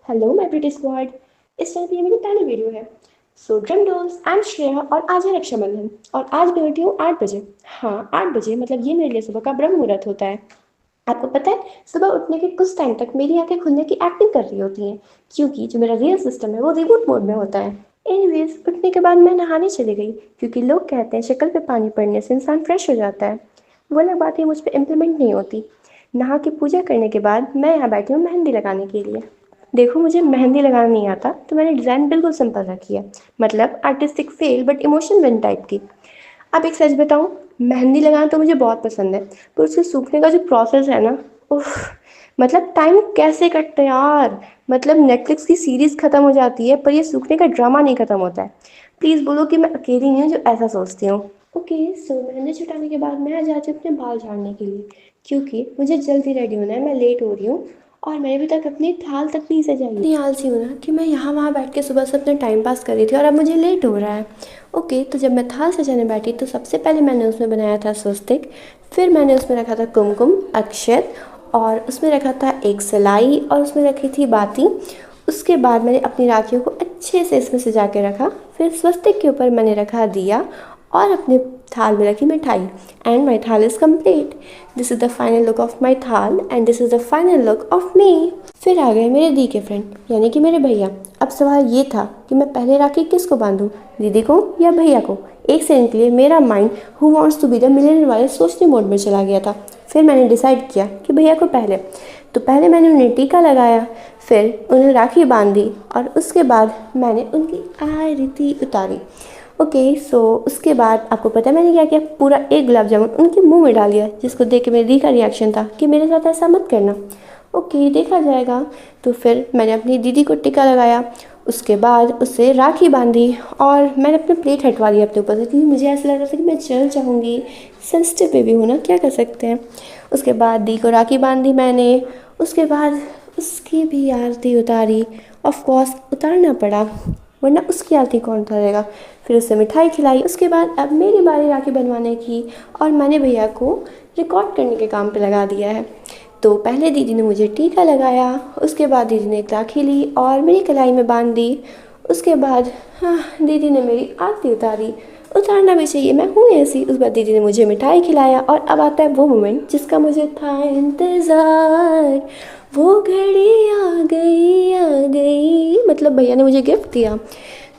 Hello my British squad. इस channel पे ये मेरी पहली वीडियो है। So drum dolls, I am Shreya और आज है रक्षाबंधन और आज मैं उठी हूँ 8 बजे। हाँ, 8 बजे मतलब ये मेरे लिए सुबह का ब्रह्म मुहूर्त होता है। आपको पता है, सुबह उठने के कुछ टाइम तक मेरी आंखें खुलने की एक्टिंग कर रही होती हैं क्योंकि जो मेरा रियल सिस्टम है वो रिबूट मोड में होता है। एनीवेज, उठने के बाद मैं नहाने चली गई क्योंकि लोग कहते हैं शक्ल पे पानी पड़ने से इंसान फ्रेश हो जाता है। वो अलग बात है, मुझ पर इम्प्लीमेंट नहीं होती। नहा के पूजा करने के बाद मैं यहाँ बैठी हूँ मेहंदी लगाने के लिए। देखो, मुझे मेहंदी लगाना नहीं आता तो मैंने डिज़ाइन बिल्कुल सिंपल रखी है, मतलब artistic fail but emotion win type की। अब एक सच बताऊँ, मेहंदी लगाना तो मुझे बहुत पसंद है, पर उसके सूखने का जो प्रोसेस है ना, उफ, मतलब टाइम कैसे कटता है यार। मतलब नेटफ्लिक्स की सीरीज़ ख़त्म हो जाती है पर ये सूखने का ड्रामा नहीं ख़त्म होता है। प्लीज़ बोलो कि मैं अकेली नहीं हूँ जो ऐसा सोचती हूँ। ओके, सो मेहंदी छुटाने के बाद मैं आ जाती हूँ अपने बाल झाड़ने के लिए क्योंकि मुझे जल्दी रेडी होना है, मैं लेट हो रही हूँ और मैंने अभी तक अपनी थाल तक नहीं सजाई। इतनी आलसी हूँ ना कि मैं यहाँ वहाँ बैठ के सुबह से अपना टाइम पास कर रही थी और अब मुझे लेट हो रहा है। ओके, तो जब मैं थाल सजाने बैठी तो सबसे पहले मैंने उसमें बनाया था स्वस्तिक, फिर मैंने उसमें रखा था कुमकुम अक्षत, और उसमें रखा था एक सिलाई और उसमें रखी थी बाती। उसके बाद मैंने अपनी राखियों को अच्छे से इसमें सजा के रखा। फिर स्वस्तिक के ऊपर मैंने रखा दिया और अपने थाल में रखी मिठाई। And my thal is complete. This is the final look of my thal and this is the final look of me. फिर आ गए मेरे दी के फ्रेंड, यानी कि मेरे भैया। अब सवाल ये था कि मैं पहले राखी किसको बांधूँ, दीदी को या भैया को। एक सेकंड के लिए मेरा mind who wants to be the millionaire वाले सोचने मोड में चला गया था। फिर मैंने डिसाइड किया कि भैया को पहले। तो पहले मैंने उन्हें टीका लगाया, फिर उन्हें राखी बांधी और उसके बाद मैंने उनकी आरती उतारी। ओके, सो उसके बाद आपको पता है मैंने क्या किया, पूरा एक गुलाब जामुन उनके मुंह में डाल दिया, जिसको देख के मेरी दी का रिएक्शन था कि मेरे साथ ऐसा मत करना। ओके, देखा जाएगा। तो फिर मैंने अपनी दीदी को टीका लगाया, उसके बाद उससे राखी बांधी और मैंने अपना प्लेट हटवा दिया अपने ऊपर से क्योंकि मुझे ऐसा लग रहा था कि मैं जल जाऊँगी। सेंसिटिव बेबी हूँ ना, क्या कर सकते हैं। उसके बाद दी को राखी बांधी मैंने। उसके बाद उसकी भी आरती उतारी। ऑफ कोर्स उतारना पड़ा, वरना उसकी आरती कौन उतारेगा। फिर उसे मिठाई खिलाई। उसके बाद अब मेरी बारी राखी बनवाने की और मैंने भैया को रिकॉर्ड करने के काम पे लगा दिया है। तो पहले दीदी ने मुझे टीका लगाया, उसके बाद दीदी ने एक राखी ली और मेरी कलाई में बांध दी। उसके बाद हाँ, दीदी ने मेरी आरती उतारी। उतारना भी चाहिए, मैं हूँ ऐसी। उस बाद दीदी ने मुझे मिठाई खिलाया और अब आता है वो मोमेंट जिसका मुझे था इंतज़ार। वो घड़ी आ गई, मतलब भैया ने मुझे गिफ्ट दिया।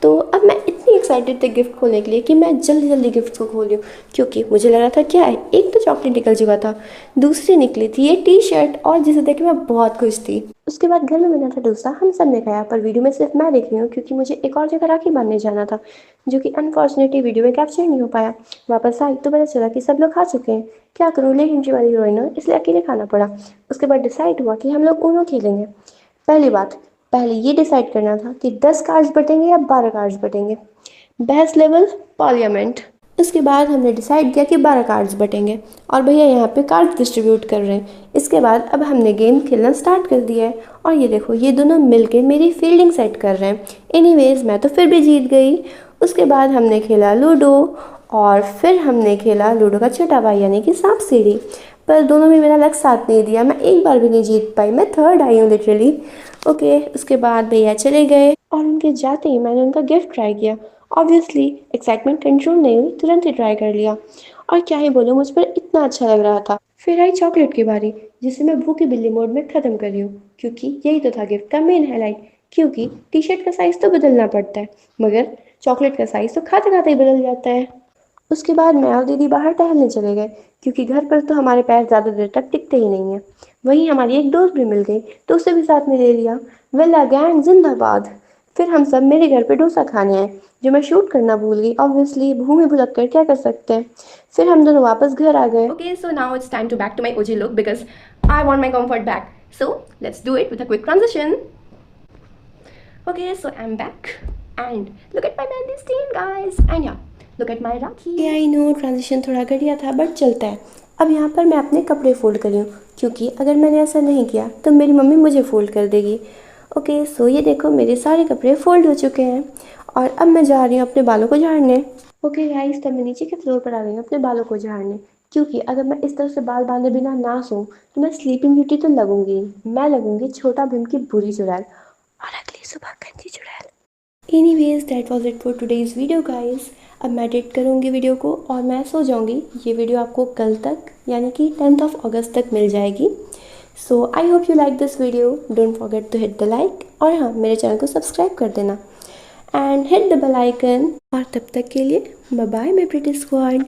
तो अब मैं इतनी एक्साइटेड थी गिफ्ट खोलने के लिए कि मैं जल्दी जल्दी गिफ्ट को खोल रही हूँ क्योंकि मुझे लग रहा था क्या है, एक तो चॉकलेट निकल चुका था, दूसरी निकली थी ये टी शर्ट और जिसे देख के मैं बहुत खुश थी। उसके बाद घर में बना था डोसा, हम सब ने खाया पर वीडियो में सिर्फ मैं देख रही हूँ क्योंकि मुझे एक और जगह राखी बांधने जाना था जो कि अनफॉर्चुनेटली वीडियो में कैप्चर नहीं हो पाया। वापस आई तो पता चला कि सब लोग खा चुके हैं। क्या करूँ, लेट एंट्री वाली हीरोइन हूँ इसलिए अकेले खाना पड़ा। उसके बाद डिसाइड हुआ कि हम लोग ऊनो खेलेंगे। पहली बात, पहले ये डिसाइड करना था कि 10 कार्ड्स बटेंगे या 12 कार्ड्स बटेंगे। बहस लेवल पार्लियामेंट। इसके बाद हमने डिसाइड किया कि 12 कार्ड्स बटेंगे और भैया यहाँ पे कार्ड्स डिस्ट्रीब्यूट कर रहे हैं। इसके बाद अब हमने गेम खेलना स्टार्ट कर दिया है और ये देखो ये दोनों मिलके मेरी फील्डिंग सेट कर रहे हैं। एनीवेज, मैं तो फिर भी जीत गई। उसके बाद हमने खेला लूडो और फिर हमने खेला लूडो का छोटा भाई यानी कि सांप सीढ़ी, पर दोनों में मेरा लक साथ नहीं दिया, मैं एक बार भी नहीं जीत पाई, मैं थर्ड आई हूँ लिटरली। ओके, उसके बाद भैया चले गए और उनके जाते ही मैंने उनका गिफ्ट ट्राई किया। ऑब्वियसली एक्साइटमेंट कंट्रोल नहीं हुई, तुरंत ही ट्राई कर लिया और क्या ही बोलूँ, मुझ पर इतना अच्छा लग रहा था। फिर आई चॉकलेट की बारी, जिसे मैं भूखी बिल्ली मोड में ख़त्म कर रही हूँ क्योंकि यही तो था गिफ्ट का मेन हाईलाइट। क्योंकि टी शर्ट का साइज़ तो बदलना पड़ता है मगर चॉकलेट का साइज़ तो खाते खाते ही बदल जाता है। उसके बाद मैं और दीदी बाहर टहलने चले गए क्योंकि घर पर तो हमारे पैर ज़्यादा देर तक टिकते ही नहीं हैं। वहीं हमारी एक दोस्त भी मिल गई तो उसे भी साथ में ले लिया। वेला गैंग जिंदाबाद। फिर हम सब मेरे घर पे डोसा खाने आए जो मैं शूट करना भूल गई। ऑब्वियसली भूमि भुलक कर क्या कर सकते हैं। फिर हम दोनों वापस घर आ गए। Okay, so now it's time to back to my OG look because I want my comfort back. So let's do it with a quick transition. Okay, so I'm back and look at my mehndi stain, guys. And yeah, look at my Rakhi. I know transition थोड़ा घटिया था but चलता है। अब यहाँ पर मैं अपने कपड़े फोल्ड कर रही हूँ क्योंकि अगर मैंने ऐसा नहीं किया तो मेरी मम्मी मुझे फोल्ड कर देगी। ओके, सो ये देखो मेरे सारे कपड़े फोल्ड हो चुके हैं और अब मैं जा रही हूँ अपने बालों को झाड़ने। ओके गाइस, तब मैं नीचे के फ्लोर पर आ गई हूँ अपने बालों को झाड़ने क्योंकि अगर मैं इस तरह से बाल बांधे बिना ना सोऊं तो मैं स्लीपिंग ब्यूटी तो लगूंगी, मैं लगूंगी छोटा भीम की बुरी चुड़ैल। सुबह कंजी चुड़ैल। Anyways that was it for today's video guys. अब मैं एडिट करूँगी वीडियो को और मैं सो जाऊँगी। ये वीडियो आपको कल तक यानी कि 10th अगस्त तक मिल जाएगी। So I hope you like this video. Don't forget to hit the like और हाँ, मेरे चैनल को सब्सक्राइब कर देना and hit the bell icon. और तब तक के लिए bye bye my pretty squad.